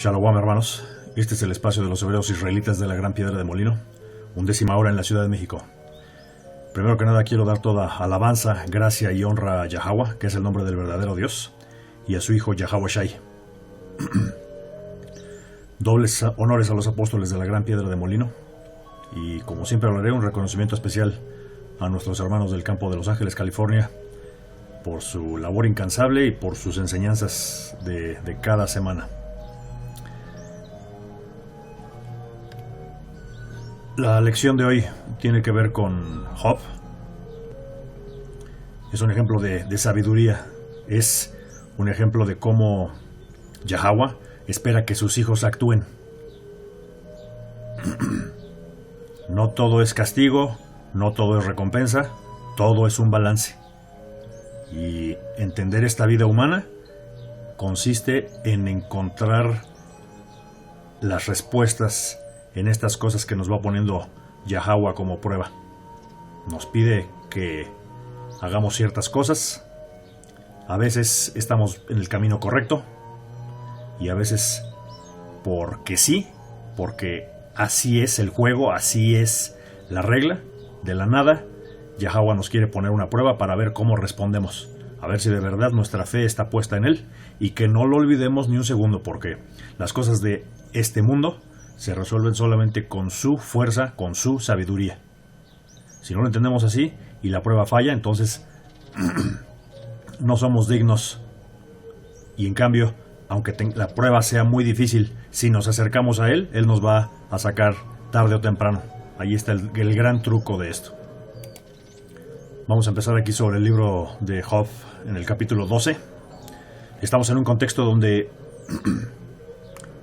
Shalom, hermanos. Este es el espacio de los obreros israelitas de la Gran Piedra de Molino, 11ª hora en la Ciudad de México. Primero que nada quiero dar toda alabanza, gracia y honra a Yahweh, que es el nombre del verdadero Dios, y a su hijo Yahweh Shai. Dobles honores a los apóstoles de la Gran Piedra de Molino, y como siempre hablaré, un reconocimiento especial a nuestros hermanos del campo de Los Ángeles, California, por su labor incansable y por sus enseñanzas de cada semana. La lección de hoy tiene que ver con Job. Es un ejemplo de sabiduría. Es un ejemplo de cómo Yahweh espera que sus hijos actúen. No todo es castigo, no todo es recompensa, todo es un balance. Y entender esta vida humana consiste en encontrar las respuestas en estas cosas que nos va poniendo Yahweh como prueba. Nos pide que hagamos ciertas cosas. A veces estamos en el camino correcto y a veces porque sí, porque así es el juego, así es la regla. De la nada, Yahweh nos quiere poner una prueba para ver cómo respondemos, a ver si de verdad nuestra fe está puesta en Él, y que no lo olvidemos ni un segundo, porque las cosas de este mundo se resuelven solamente con su fuerza, con su sabiduría. Si no lo entendemos así y la prueba falla, entonces no somos dignos. Y en cambio, aunque la prueba sea muy difícil, si nos acercamos a Él, Él nos va a sacar tarde o temprano. Ahí está el gran truco de esto. Vamos a empezar aquí sobre el libro de Job en el capítulo 12. Estamos en un contexto donde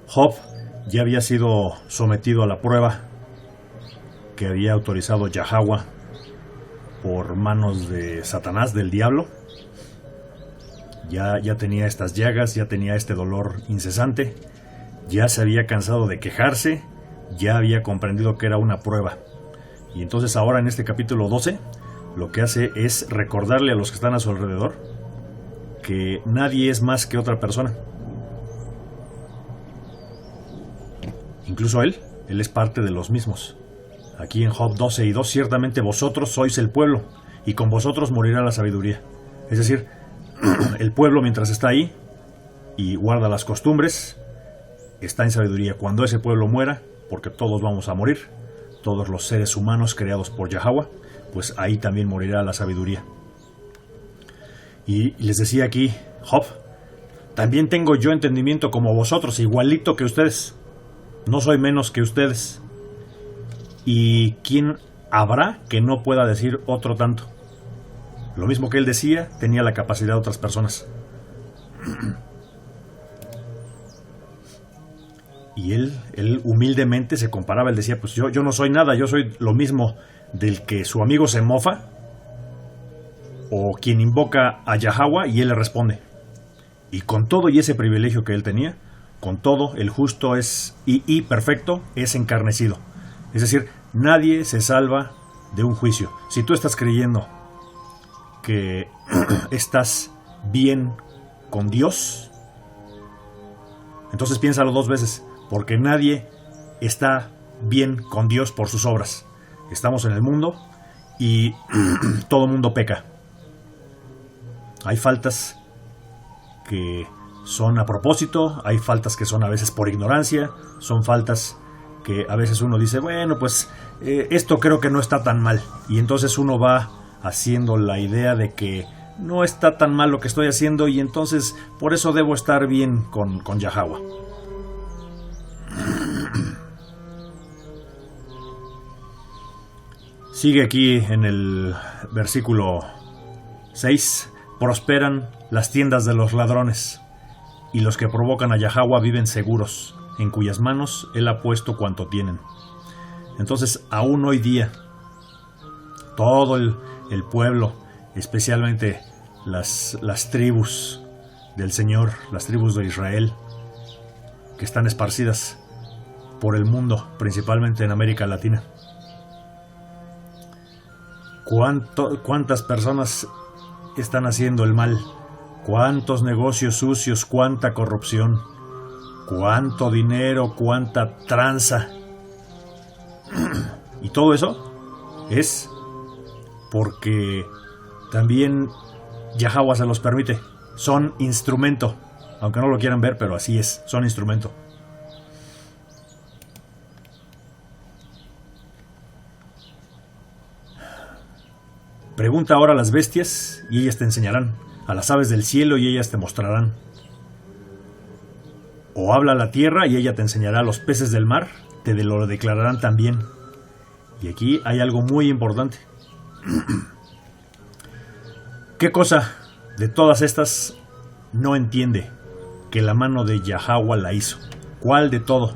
Job ya había sido sometido a la prueba que había autorizado Yahweh por manos de Satanás, del diablo. Ya tenía estas llagas, ya tenía este dolor incesante, ya se había cansado de quejarse, ya había comprendido que era una prueba. Y entonces ahora en este capítulo 12 lo que hace es recordarle a los que están a su alrededor que nadie es más que otra persona. Incluso él es parte de los mismos. Aquí en Job 12:2, ciertamente vosotros sois el pueblo, y con vosotros morirá la sabiduría. Es decir, el pueblo mientras está ahí y guarda las costumbres, está en sabiduría. Cuando ese pueblo muera, porque todos vamos a morir, todos los seres humanos creados por Yahweh, pues ahí también morirá la sabiduría. Y les decía aquí Job, también tengo yo entendimiento como vosotros, igualito que ustedes. No soy menos que ustedes. ¿Y quién habrá que no pueda decir otro tanto? Lo mismo que él decía, tenía la capacidad de otras personas. Y él humildemente se comparaba, él decía, pues yo no soy nada, yo soy lo mismo del que su amigo se mofa, o quien invoca a Yahweh y él le responde. Y con todo y ese privilegio que él tenía, con todo, el justo es y perfecto es encarnecido. Es decir, nadie se salva de un juicio. Si tú estás creyendo que estás bien con Dios, entonces piénsalo dos veces, porque nadie está bien con Dios por sus obras. Estamos en el mundo y todo mundo peca. Hay faltas que son a propósito, hay faltas que son a veces por ignorancia, son faltas que a veces uno dice, bueno, pues esto creo que no está tan mal. Y entonces uno va haciendo la idea de que no está tan mal lo que estoy haciendo y entonces por eso debo estar bien con Yahweh. Sigue aquí en el versículo 6, prosperan las tiendas de los ladrones, y los que provocan a Yahweh viven seguros, en cuyas manos Él ha puesto cuanto tienen. Entonces, aún hoy día, todo el pueblo, especialmente las tribus del Señor, las tribus de Israel, que están esparcidas por el mundo, principalmente en América Latina. ¿Cuántas personas están haciendo el mal? ¿Cuántos negocios sucios? ¿Cuánta corrupción? cuánto dinero, cuánta tranza. Y todo eso es porque también Yahweh se los permite. Son instrumento, aunque no lo quieran ver, pero así es, son instrumento. Pregunta ahora a las bestias y ellas te enseñarán, a las aves del cielo y ellas te mostrarán. O habla a la tierra y ella te enseñará, a los peces del mar te lo declararán también. Y aquí hay algo muy importante. ¿Qué cosa de todas estas no entiende que la mano de Yahweh la hizo? ¿Cuál de todo?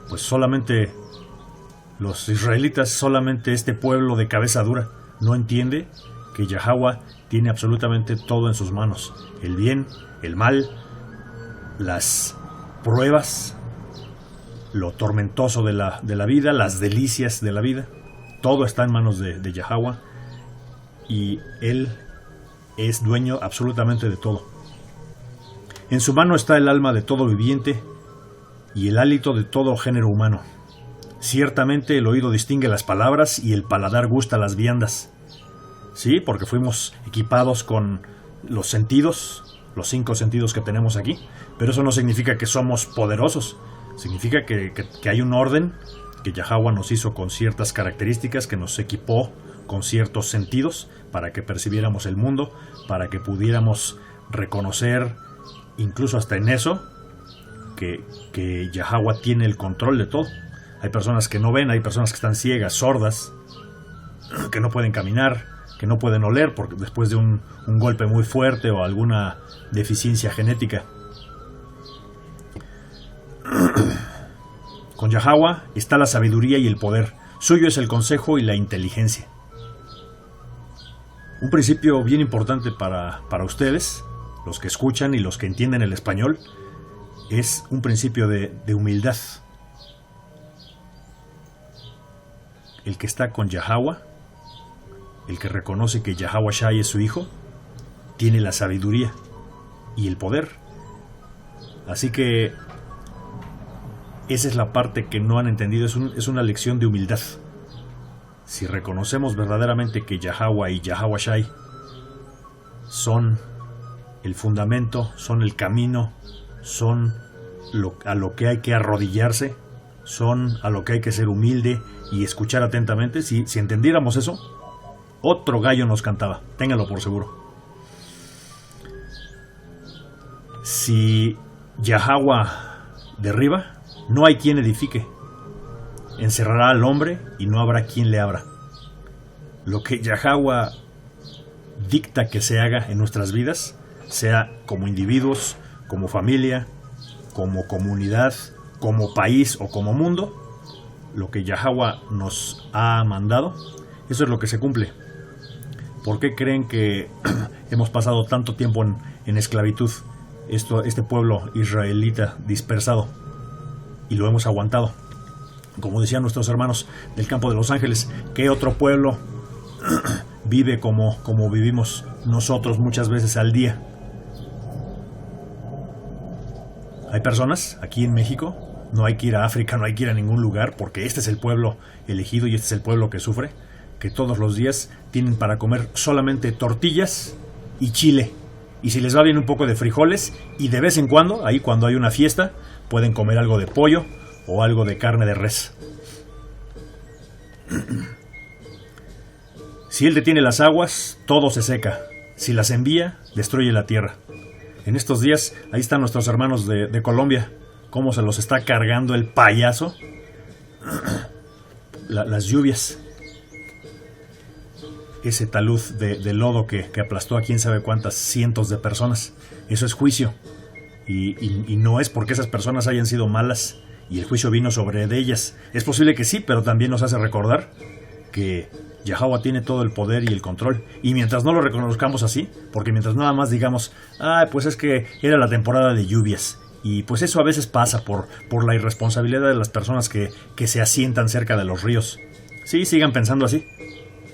Pues solamente los israelitas, solamente este pueblo de cabeza dura no entiende que Yahweh tiene absolutamente todo en sus manos. El bien, el mal, las pruebas, lo tormentoso de la vida, las delicias de la vida. Todo está en manos de Yahweh y Él es dueño absolutamente de todo. En su mano está el alma de todo viviente y el hálito de todo género humano. Ciertamente el oído distingue las palabras y el paladar gusta las viandas. Sí, porque fuimos equipados con los sentidos, los 5 sentidos que tenemos aquí, pero eso no significa que somos poderosos. Significa que hay un orden, que Yahweh nos hizo con ciertas características, que nos equipó con ciertos sentidos para que percibiéramos el mundo, para que pudiéramos reconocer, incluso hasta en eso, que Yahweh tiene el control de todo. Hay personas que no ven, hay personas que están ciegas, sordas, que no pueden caminar, que no pueden oler porque después de un golpe muy fuerte o alguna deficiencia genética. Con Yahweh está la sabiduría y el poder. Suyo es el consejo y la inteligencia. Un principio bien importante para ustedes, los que escuchan y los que entienden el español, es un principio de humildad. El que está con Yahweh, el que reconoce que Yahweh Shai es su hijo, tiene la sabiduría y el poder. Así que esa es la parte que no han entendido, es una lección de humildad. Si reconocemos verdaderamente que Yahweh y Yahweh Shai son el fundamento, son el camino, son a lo que hay que arrodillarse, son a lo que hay que ser humilde y escuchar atentamente, si entendiéramos eso, otro gallo nos cantaba, ténganlo por seguro. Si Yahweh derriba, no hay quien edifique. Encerrará al hombre y no habrá quien le abra. Lo que Yahweh dicta que se haga en nuestras vidas, sea como individuos, como familia, como comunidad, como país o como mundo, lo que Yahweh nos ha mandado, eso es lo que se cumple. ¿Por qué creen que hemos pasado tanto tiempo en esclavitud, este pueblo israelita dispersado, y lo hemos aguantado? Como decían nuestros hermanos del campo de Los Ángeles, ¿qué otro pueblo vive como vivimos nosotros muchas veces al día? Hay personas aquí en México, no hay que ir a África, no hay que ir a ningún lugar, porque este es el pueblo elegido y este es el pueblo que sufre, que todos los días tienen para comer solamente tortillas y chile. Y si les va bien, un poco de frijoles, y de vez en cuando, ahí cuando hay una fiesta, pueden comer algo de pollo o algo de carne de res. Si Él detiene las aguas, todo se seca. Si las envía, destruye la tierra. En estos días, ahí están nuestros hermanos de Colombia, cómo se los está cargando el payaso. Las lluvias. Ese talud de lodo que aplastó a quién sabe cuántas cientos de personas. Eso es juicio. Y no es porque esas personas hayan sido malas y el juicio vino sobre de ellas. Es posible que sí, pero también nos hace recordar que Yahweh tiene todo el poder y el control. Y mientras no lo reconozcamos así, porque mientras nada más digamos, pues es que era la temporada de lluvias, y pues eso a veces pasa por la irresponsabilidad de las personas que se asientan cerca de los ríos. Sí, sigan pensando así.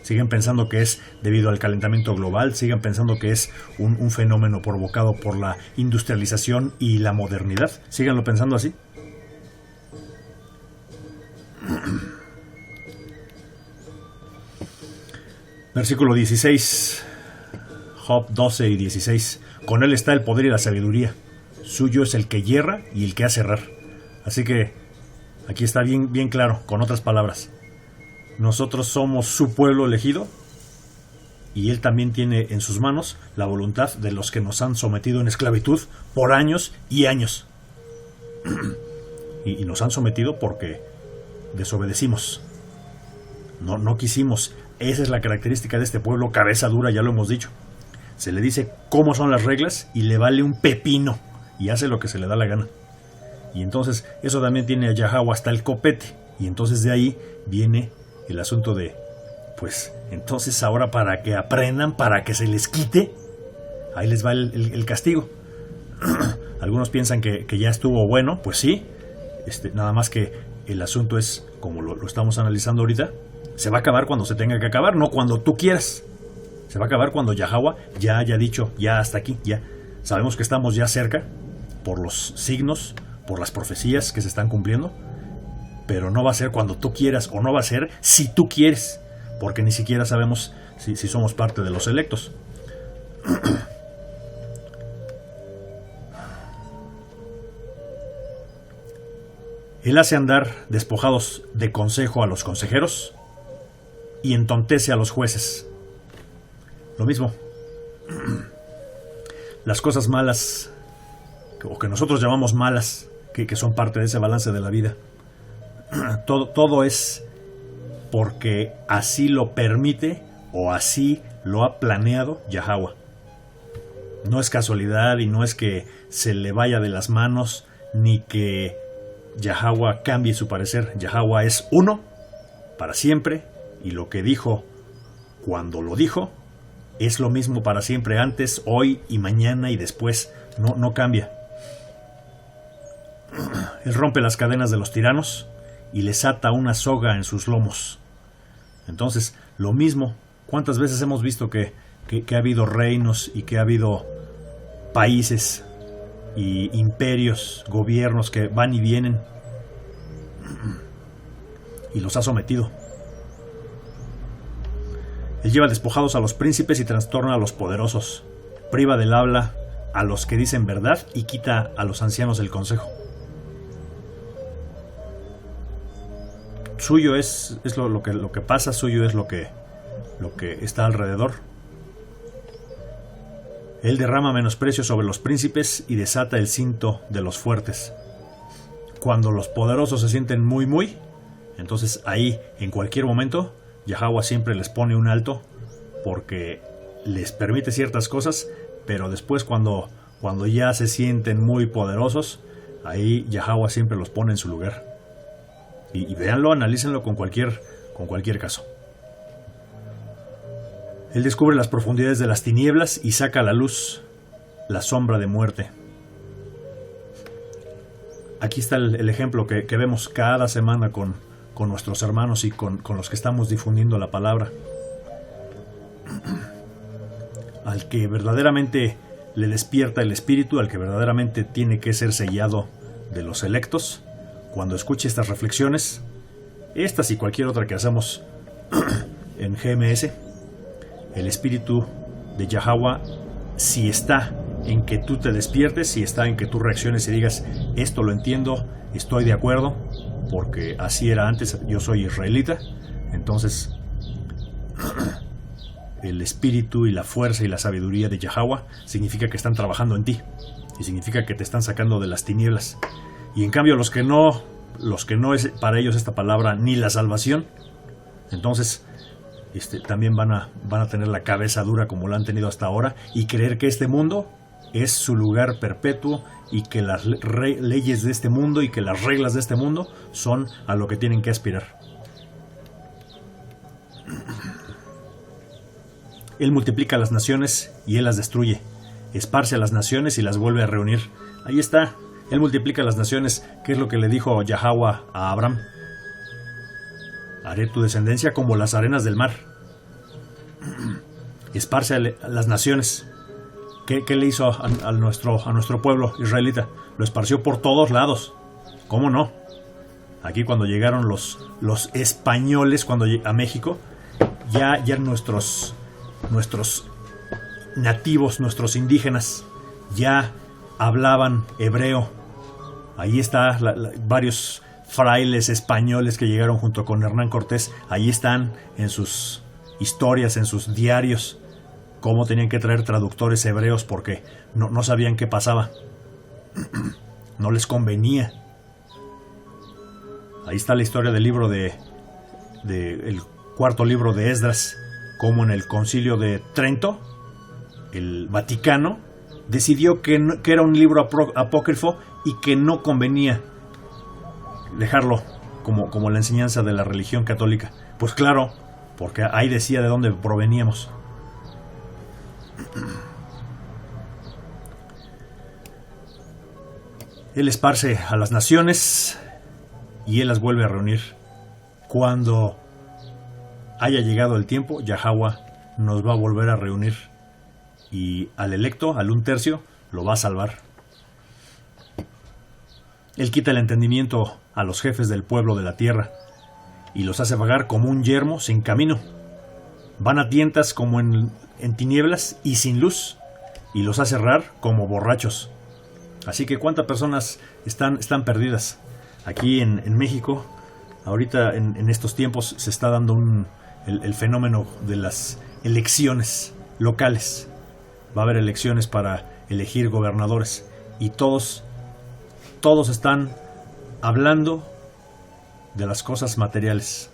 Siguen pensando que es debido al calentamiento global, siguen pensando que es un fenómeno provocado por la industrialización y la modernidad. Síganlo pensando así. Versículo 16, Job 12 y 16. Con él está el poder y la sabiduría. Suyo es el que yerra y el que hace errar. Así que aquí está bien claro, con otras palabras. Nosotros somos su pueblo elegido y él también tiene en sus manos la voluntad de los que nos han sometido en esclavitud por años y años. Y nos han sometido porque desobedecimos. No quisimos. Esa es la característica de este pueblo, cabeza dura, ya lo hemos dicho. Se le dice cómo son las reglas y le vale un pepino y hace lo que se le da la gana. Y entonces eso también tiene a Yahweh hasta el copete. Y entonces de ahí viene el asunto de, pues entonces ahora para que aprendan, para que se les quite, ahí les va el castigo. Algunos piensan que ya estuvo bueno, pues sí, nada más que el asunto es, como lo estamos analizando ahorita, se va a acabar cuando se tenga que acabar, no cuando tú quieras. Se va a acabar cuando Yahweh ya haya dicho, ya hasta aquí, ya. Sabemos que estamos ya cerca, por los signos, por las profecías que se están cumpliendo, pero no va a ser cuando tú quieras, o no va a ser si tú quieres, porque ni siquiera sabemos si somos parte de los electos. Él hace andar despojados de consejo a los consejeros y entontece a los jueces. Lo mismo. Las cosas malas, o que nosotros llamamos malas, que son parte de ese balance de la vida, todo es porque así lo permite o así lo ha planeado Yahweh. No es casualidad y no es que se le vaya de las manos ni que Yahweh cambie su parecer. Yahweh es uno para siempre y lo que dijo cuando lo dijo es lo mismo para siempre, antes, hoy y mañana y después. No cambia. Él rompe las cadenas de los tiranos y les ata una soga en sus lomos. Entonces, lo mismo. ¿Cuántas veces hemos visto que ha habido reinos y que ha habido países y imperios, gobiernos que van y vienen y los ha sometido? Él lleva despojados a los príncipes y trastorna a los poderosos, priva del habla a los que dicen verdad y quita a los ancianos el consejo. Suyo es lo que pasa, suyo es lo que está alrededor. Él derrama menosprecio sobre los príncipes y desata el cinto de los fuertes. Cuando los poderosos se sienten muy, entonces ahí, en cualquier momento, Yahweh siempre les pone un alto porque les permite ciertas cosas, pero después cuando ya se sienten muy poderosos, ahí Yahweh siempre los pone en su lugar. Y véanlo, analícenlo con cualquier caso. Él descubre las profundidades de las tinieblas y saca a la luz la sombra de muerte. Aquí está el ejemplo que vemos cada semana con nuestros hermanos y con los que estamos difundiendo la palabra. Al que verdaderamente le despierta el espíritu, al que verdaderamente tiene que ser sellado de los electos, cuando escuche estas reflexiones, estas y cualquier otra que hacemos en GMS, el espíritu de Yahweh, si está en que tú te despiertes, si está en que tú reacciones y digas, esto lo entiendo, estoy de acuerdo, porque así era antes, yo soy israelita, entonces el espíritu y la fuerza y la sabiduría de Yahweh significa que están trabajando en ti y significa que te están sacando de las tinieblas. Y en cambio los que no es para ellos esta palabra ni la salvación, entonces también van a tener la cabeza dura como la han tenido hasta ahora y creer que este mundo es su lugar perpetuo y que las leyes de este mundo y que las reglas de este mundo son a lo que tienen que aspirar. Él multiplica las naciones y él las destruye, esparce a las naciones y las vuelve a reunir. Ahí está. Él multiplica las naciones, que es lo que le dijo Yahweh a Abraham. Haré tu descendencia como las arenas del mar. esparce a las naciones. ¿Qué le hizo a nuestro pueblo israelita? Lo esparció por todos lados. ¿Cómo no? Aquí cuando llegaron los españoles a México, ya nuestros nativos, nuestros indígenas, ya hablaban hebreo. Ahí está varios frailes españoles que llegaron junto con Hernán Cortés. Ahí están en sus historias, en sus diarios, cómo tenían que traer traductores hebreos porque no sabían qué pasaba. No les convenía. Ahí está la historia del libro el cuarto libro de Esdras, como en el Concilio de Trento, el Vaticano decidió que era un libro apócrifo y que no convenía dejarlo como la enseñanza de la religión católica. Pues claro, porque ahí decía de dónde proveníamos. Él esparce a las naciones y Él las vuelve a reunir. Cuando haya llegado el tiempo, Yahweh nos va a volver a reunir. Y al electo, al 1/3, lo va a salvar. Él quita el entendimiento a los jefes del pueblo de la tierra y los hace vagar como un yermo sin camino. Van a tientas como en tinieblas y sin luz, y los hace errar como borrachos. Así que ¿cuántas personas están perdidas? Aquí en México, ahorita en estos tiempos se está dando el fenómeno de las elecciones locales. Va a haber elecciones para elegir gobernadores y todos están hablando de las cosas materiales.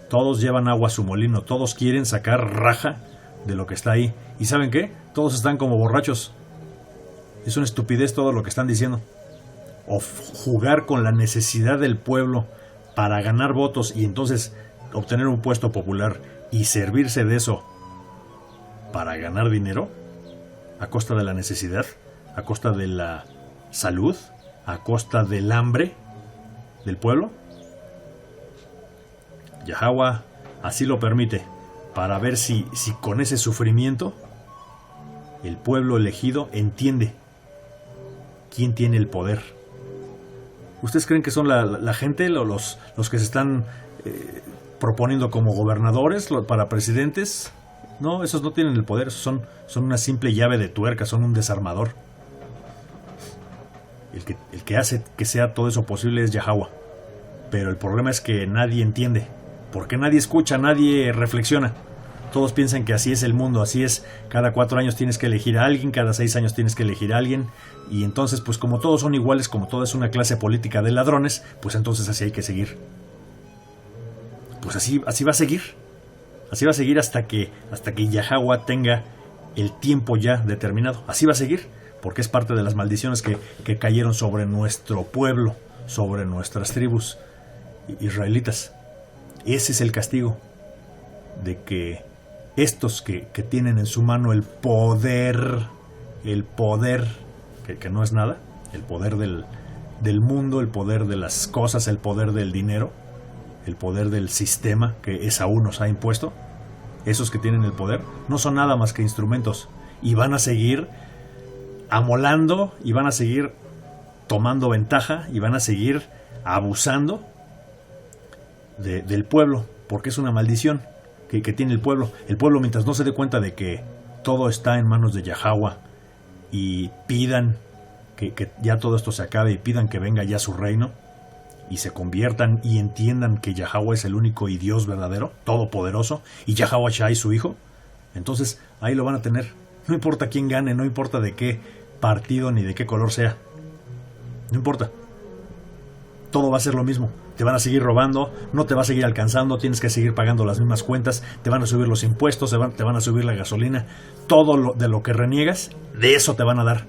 Todos llevan agua a su molino, todos quieren sacar raja de lo que está ahí. ¿Y saben qué? Todos están como borrachos. Es una estupidez todo lo que están diciendo. O jugar con la necesidad del pueblo para ganar votos y entonces obtener un puesto popular y servirse de eso para ganar dinero a costa de la necesidad, a costa de la salud, a costa del hambre del pueblo. Yahweh así lo permite para ver si con ese sufrimiento el pueblo elegido entiende quién tiene el poder. ¿Ustedes creen que son la gente, los que se están proponiendo como gobernadores, para presidentes? No, esos no tienen el poder, son una simple llave de tuerca, son un desarmador. El que hace que sea todo eso posible es Yahweh. Pero el problema es que nadie entiende, porque nadie escucha, nadie reflexiona. Todos piensan que así es el mundo, así es, cada 4 años tienes que elegir a alguien, cada 6 años tienes que elegir a alguien, y entonces pues como todos son iguales, como toda es una clase política de ladrones, pues entonces así hay que seguir. Pues así va a seguir. Así va a seguir hasta que Yahweh tenga el tiempo ya determinado. Así va a seguir, porque es parte de las maldiciones que cayeron sobre nuestro pueblo, sobre nuestras tribus israelitas. Ese es el castigo de que estos que tienen en su mano el poder que no es nada, el poder del mundo, el poder de las cosas, el poder del dinero, el poder del sistema que Esaú nos ha impuesto, esos que tienen el poder no son nada más que instrumentos y van a seguir amolando y van a seguir tomando ventaja y van a seguir abusando del pueblo, porque es una maldición que tiene el pueblo. El pueblo, mientras no se dé cuenta de que todo está en manos de Yahweh y pidan que ya todo esto se acabe y pidan que venga ya su reino y se conviertan y entiendan que Yahweh es el único y Dios verdadero, todopoderoso, y Yahweh Shai su hijo, entonces ahí lo van a tener. No importa quién gane, no importa de qué partido ni de qué color sea, no importa, todo va a ser lo mismo. Te van a seguir robando, no te va a seguir alcanzando, tienes que seguir pagando las mismas cuentas, te van a subir los impuestos, te van a subir la gasolina, todo de lo que reniegas, de eso te van a dar,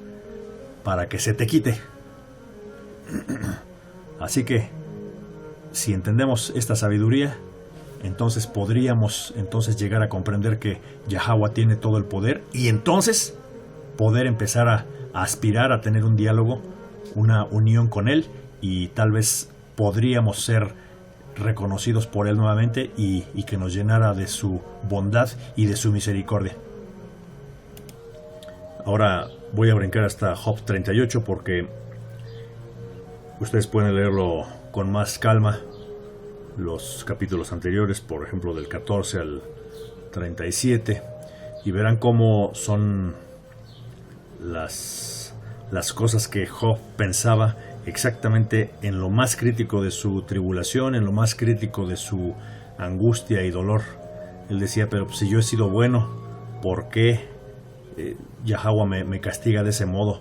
para que se te quite. Así que, si entendemos esta sabiduría, entonces podríamos llegar a comprender que Yahweh tiene todo el poder y entonces poder empezar a aspirar a tener un diálogo, una unión con Él, y tal vez podríamos ser reconocidos por Él nuevamente y que nos llenara de su bondad y de su misericordia. Ahora voy a brincar hasta Job 38 porque ustedes pueden leerlo con más calma, los capítulos anteriores, por ejemplo del 14 al 37, y verán cómo son las cosas que Job pensaba exactamente en lo más crítico de su tribulación, en lo más crítico de su angustia y dolor. Él decía, pero si yo he sido bueno, ¿por qué Yahweh me castiga de ese modo?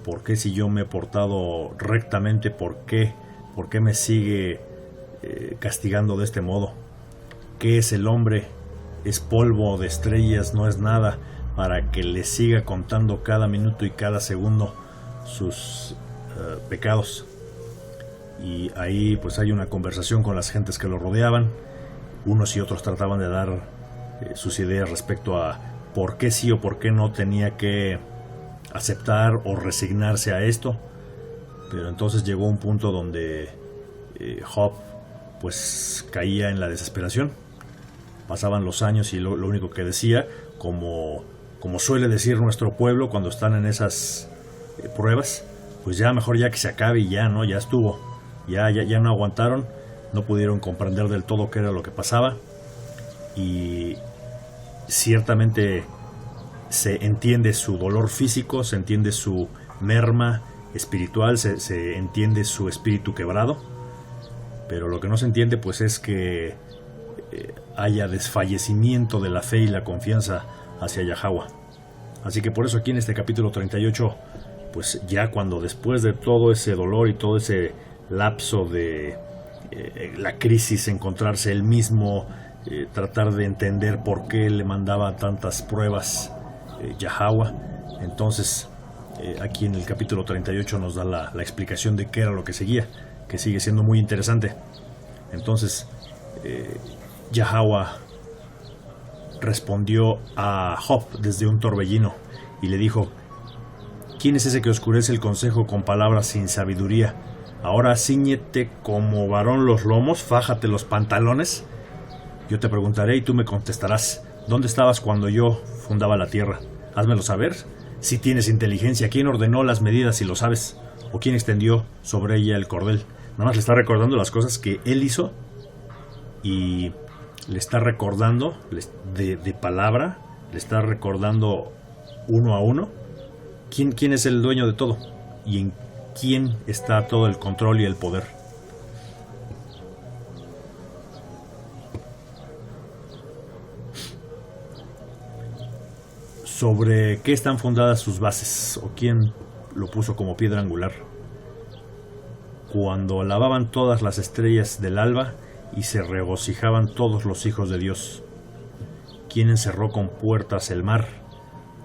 ¿Por qué si yo me he portado rectamente, por qué me sigue castigando de este modo? ¿Qué es el hombre? Es polvo de estrellas, no es nada para que le siga contando cada minuto y cada segundo sus pecados. Y ahí pues hay una conversación con las gentes que lo rodeaban. Unos y otros trataban de dar sus ideas respecto a por qué sí o por qué no tenía que aceptar o resignarse a esto. Pero entonces llegó un punto donde Job pues caía en la desesperación. Pasaban los años y lo único que decía, como suele decir nuestro pueblo cuando están en esas pruebas, pues ya mejor ya que se acabe y ya, ¿no? Ya estuvo, ya no aguantaron, no pudieron comprender del todo qué era lo que pasaba, y ciertamente se entiende su dolor físico, se entiende su merma espiritual, se entiende su espíritu quebrado, pero lo que no se entiende pues es que haya desfallecimiento de la fe y la confianza hacia Yahweh. Así que por eso aquí en este capítulo 38, pues ya cuando después de todo ese dolor y todo ese lapso de la crisis, encontrarse él mismo, tratar de entender por qué le mandaba tantas pruebas Yahweh, entonces aquí en el capítulo 38 nos da la explicación de qué era lo que seguía, que sigue siendo muy interesante. Entonces Yahweh respondió a Job desde un torbellino y le dijo: ¿quién es ese que oscurece el consejo con palabras sin sabiduría? Ahora cíñete como varón los lomos, fájate los pantalones. Yo te preguntaré y tú me contestarás: ¿dónde estabas cuando yo fundaba la tierra? Házmelo saber. Si tienes inteligencia, ¿quién ordenó las medidas si lo sabes? ¿O quién extendió sobre ella el cordel? Nada más le está recordando las cosas que él hizo y le está recordando de palabra, le está recordando uno a uno quién es el dueño de todo y en quién está todo el control y el poder. ¿Sobre qué están fundadas sus bases o quién lo puso como piedra angular? Cuando alababan todas las estrellas del alba y se regocijaban todos los hijos de Dios. ¿Quién encerró con puertas el mar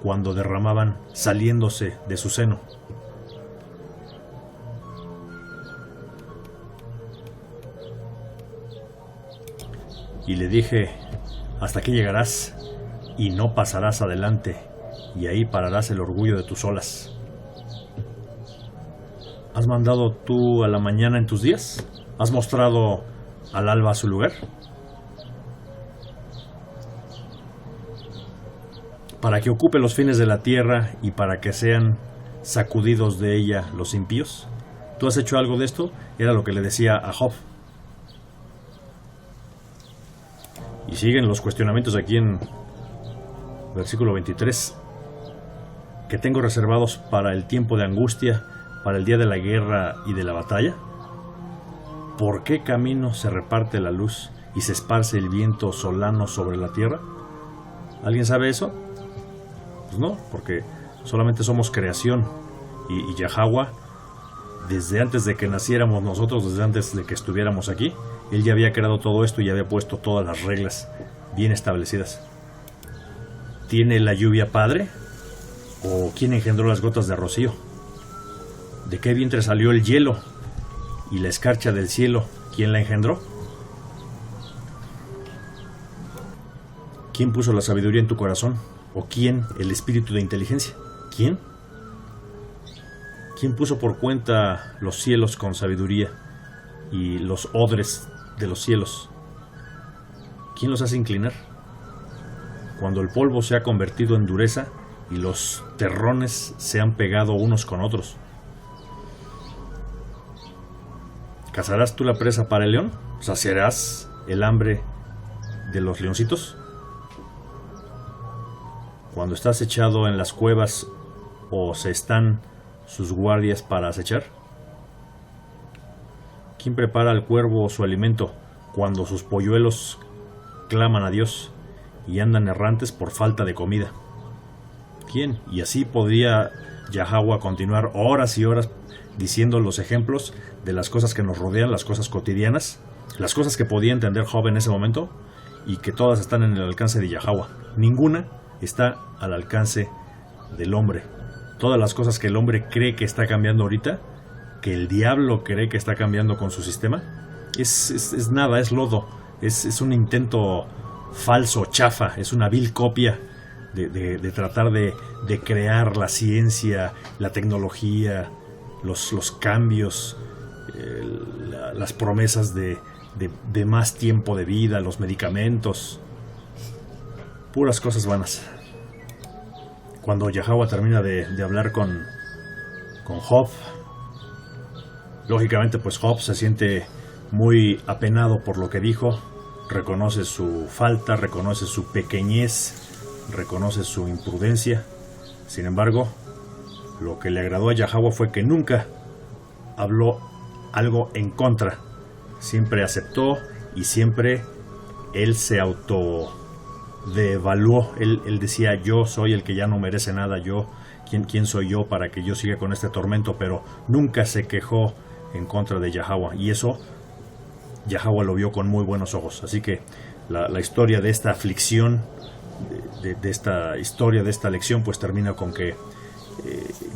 cuando derramaban saliéndose de su seno? Y le dije: hasta aquí llegarás y no pasarás adelante, y ahí pararás el orgullo de tus olas. ¿Has mandado tú a la mañana en tus días? ¿Has mostrado al alba su lugar? Para que ocupe los fines de la tierra y para que sean sacudidos de ella los impíos. ¿Tú has hecho algo de esto? Era lo que le decía a Job. Y siguen los cuestionamientos aquí en versículo 23. ¿Que tengo reservados para el tiempo de angustia, para el día de la guerra y de la batalla? ¿Por qué camino se reparte la luz y se esparce el viento solano sobre la tierra? ¿Alguien sabe eso? Pues no, porque solamente somos creación y Yahweh, desde antes de que naciéramos nosotros, desde antes de que estuviéramos aquí, Él ya había creado todo esto y ya había puesto todas las reglas bien establecidas. ¿Tiene la lluvia padre? ¿O quién engendró las gotas de rocío? ¿De qué vientre salió el hielo? ¿Y la escarcha del cielo, quién la engendró? ¿Quién puso la sabiduría en tu corazón? ¿O quién el espíritu de inteligencia? ¿Quién? ¿Quién puso por cuenta los cielos con sabiduría y los odres de los cielos, ¿quién los hace inclinar? Cuando el polvo se ha convertido en dureza y los terrones se han pegado unos con otros. ¿Cazarás tú la presa para el león? ¿Saciarás el hambre de los leoncitos? Cuando estás echado en las cuevas o se están sus guardias para acechar. ¿Quién prepara al cuervo su alimento cuando sus polluelos claman a Dios y andan errantes por falta de comida? ¿Quién? Y así podría Yahweh continuar horas y horas diciendo los ejemplos de las cosas que nos rodean, las cosas cotidianas, las cosas que podía entender Job en ese momento y que todas están en el alcance de Yahweh. Ninguna está al alcance del hombre. Todas las cosas que el hombre cree que está cambiando ahorita, que el diablo cree que está cambiando con su sistema, es nada, es lodo, es un intento falso, chafa, es una vil copia de tratar de crear la ciencia, la tecnología, los cambios, las promesas de más tiempo de vida, los medicamentos, puras cosas vanas. Cuando Yahweh termina de hablar con Job, lógicamente pues Job se siente muy apenado por lo que dijo, reconoce su falta, reconoce su pequeñez, reconoce su imprudencia. Sin embargo, lo que le agradó a Yahweh fue que nunca habló algo en contra, siempre aceptó y siempre él se devaluó. Él decía, yo soy el que ya no merece nada, ¿quién soy yo para que yo siga con este tormento? Pero nunca se quejó en contra de Yahweh, y eso Yahweh lo vio con muy buenos ojos. Así que la historia de esta aflicción, de esta historia, de esta lección, pues termina con que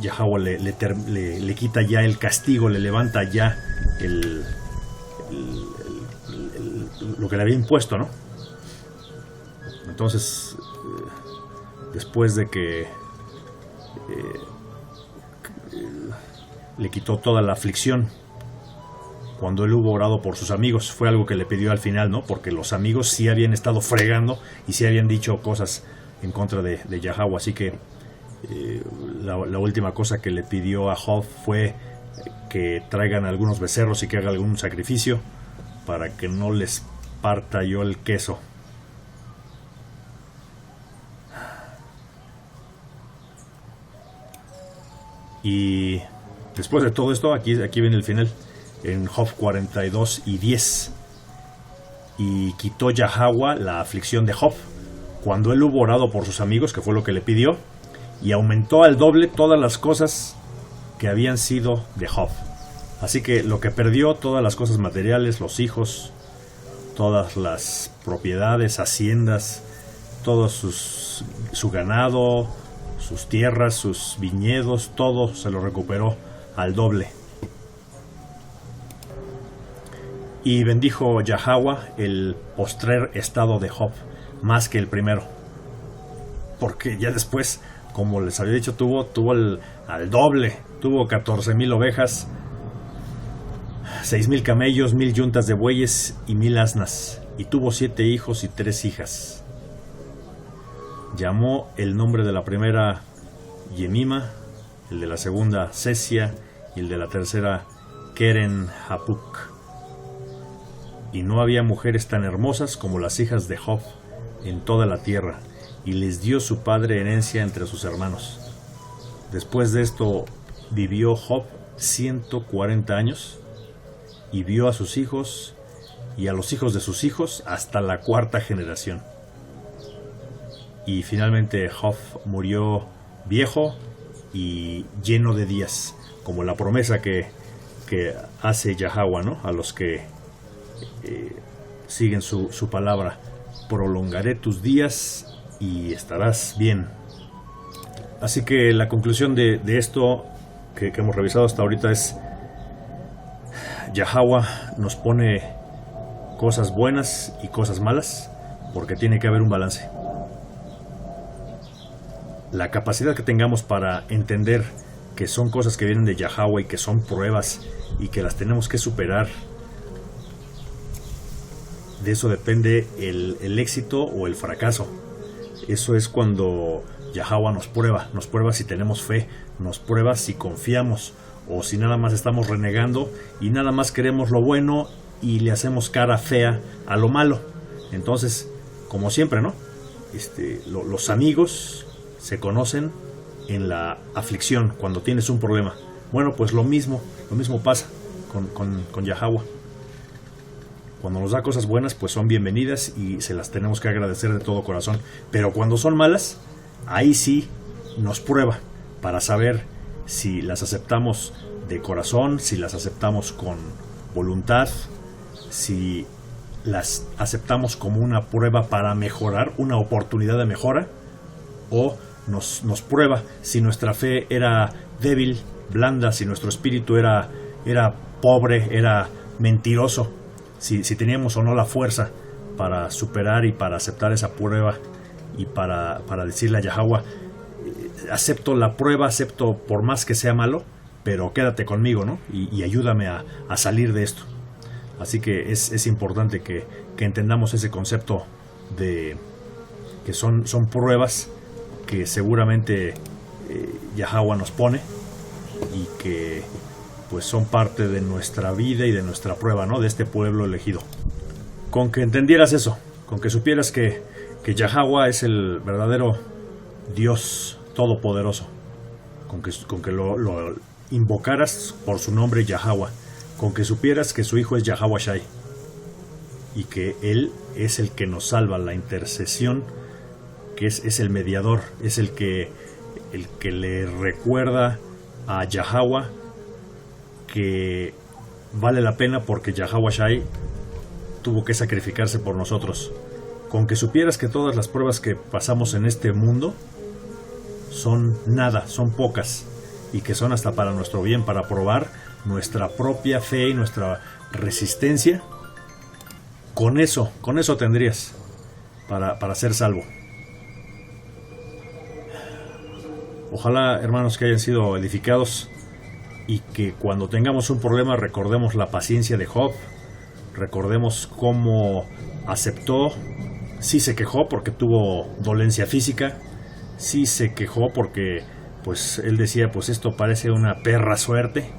Yahweh le quita ya el castigo, le levanta ya lo que le había impuesto, ¿no? Entonces, después de que le quitó toda la aflicción, cuando él hubo orado por sus amigos, fue algo que le pidió al final, ¿no? Porque los amigos sí habían estado fregando y sí habían dicho cosas en contra de Yahweh. Así que la última cosa que le pidió a Job fue que traigan algunos becerros y que haga algún sacrificio para que no les parta yo el queso. Y después de todo esto, aquí viene el final, en Job 42:10. Y quitó Yahweh la aflicción de Job cuando él hubo orado por sus amigos, que fue lo que le pidió, y aumentó al doble todas las cosas que habían sido de Job. Así que lo que perdió, todas las cosas materiales, los hijos, todas las propiedades, haciendas, todo su ganado, sus tierras, sus viñedos, todo se lo recuperó al doble. Y bendijo Yahweh el postrer estado de Job más que el primero, porque ya después, como les había dicho, tuvo al doble. Tuvo 14,000 ovejas, 6,000 camellos, 1,000 yuntas de bueyes y 1,000 asnas, y tuvo 7 hijos y 3 hijas. Llamó el nombre de la primera Yemima, el de la segunda Sesia y el de la tercera Keren Hapuk. Y no había mujeres tan hermosas como las hijas de Job en toda la tierra, y les dio su padre herencia entre sus hermanos. Después de esto vivió Job 140 años, y vio a sus hijos y a los hijos de sus hijos hasta la 4ª generación. Y finalmente Job murió viejo y lleno de días, como la promesa que hace Yahweh, ¿no? A los que siguen su palabra: prolongaré tus días y estarás bien. Así que la conclusión de esto que hemos revisado hasta ahorita es: Yahweh nos pone cosas buenas y cosas malas, porque tiene que haber un balance. La capacidad que tengamos para entender que son cosas que vienen de Yahweh y que son pruebas y que las tenemos que superar de eso depende el éxito o el fracaso. Eso es cuando Yahweh nos prueba si tenemos fe, nos prueba si confiamos o si nada más estamos renegando y nada más queremos lo bueno y le hacemos cara fea a lo malo. Entonces, como siempre, ¿no? Los amigos se conocen en la aflicción, cuando tienes un problema. Bueno, pues lo mismo pasa con Yahweh. Cuando nos da cosas buenas, pues son bienvenidas y se las tenemos que agradecer de todo corazón. Pero cuando son malas, ahí sí nos prueba para saber si las aceptamos de corazón, si las aceptamos con voluntad, si las aceptamos como una prueba para mejorar, una oportunidad de mejora, o nos prueba si nuestra fe era débil, blanda, si nuestro espíritu era pobre, era mentiroso, si teníamos o no la fuerza para superar y para aceptar esa prueba y para decirle a Yahweh, acepto la prueba, acepto por más que sea malo, pero quédate conmigo, ¿no? Y ayúdame a salir de esto. Así que es importante que entendamos ese concepto de que son pruebas que seguramente Yahweh nos pone y que pues son parte de nuestra vida y de nuestra prueba, ¿no? De este pueblo elegido. Con que entendieras eso, con que supieras que Yahweh es el verdadero Dios todopoderoso, con que lo invocaras por su nombre Yahweh, con que supieras que su hijo es Yahweh Shai y que él es el que nos salva, la intercesión, que es el mediador, es el que le recuerda a Yahweh que vale la pena porque Yahweh Shai tuvo que sacrificarse por nosotros. Con que supieras que todas las pruebas que pasamos en este mundo son nada, son pocas, y que son hasta para nuestro bien, para probar nuestra propia fe y nuestra resistencia, con eso tendrías para ser salvo. Ojalá, hermanos, que hayan sido edificados y que cuando tengamos un problema recordemos la paciencia de Job, recordemos cómo aceptó, sí se quejó porque tuvo dolencia física, sí se quejó porque pues él decía, pues esto parece una perra suerte,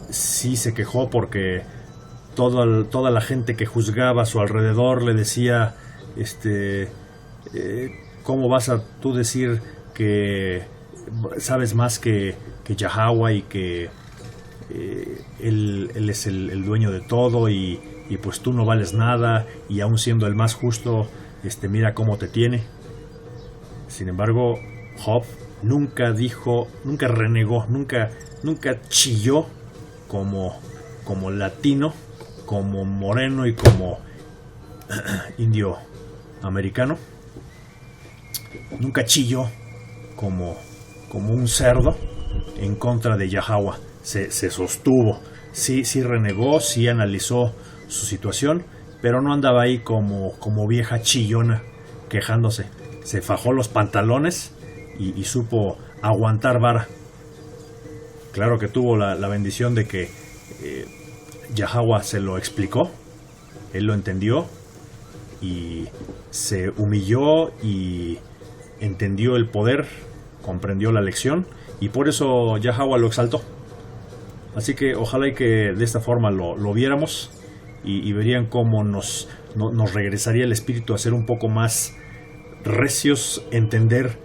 sí se quejó porque toda la gente que juzgaba a su alrededor le decía, ¿cómo vas a tú decir que sabes más que Yahweh y que él es el dueño de todo y pues tú no vales nada y aún siendo el más justo, mira cómo te tiene? Sin embargo, Job nunca dijo, nunca renegó, nunca chilló como latino, como moreno y como indio americano. Nunca chilló como un cerdo en contra de Yahweh. Se sostuvo, sí renegó, sí analizó su situación, pero no andaba ahí como vieja chillona quejándose. Se fajó los pantalones y supo aguantar vara. Claro que tuvo la bendición de que Yahweh se lo explicó, él lo entendió y se humilló y entendió el poder, comprendió la lección y por eso Yahweh lo exaltó. Así que ojalá y que de esta forma lo viéramos y verían cómo nos regresaría el espíritu a ser un poco más recios, entender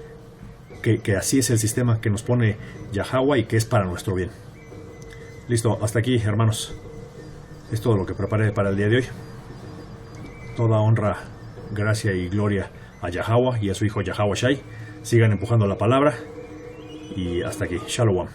que así es el sistema que nos pone Yahweh y que es para nuestro bien. Listo, hasta aquí, hermanos. Es todo lo que preparé para el día de hoy. Toda honra, gracia y gloria a Yahweh y a su hijo Yahweh Shai. Sigan empujando la palabra y hasta aquí. Shalom.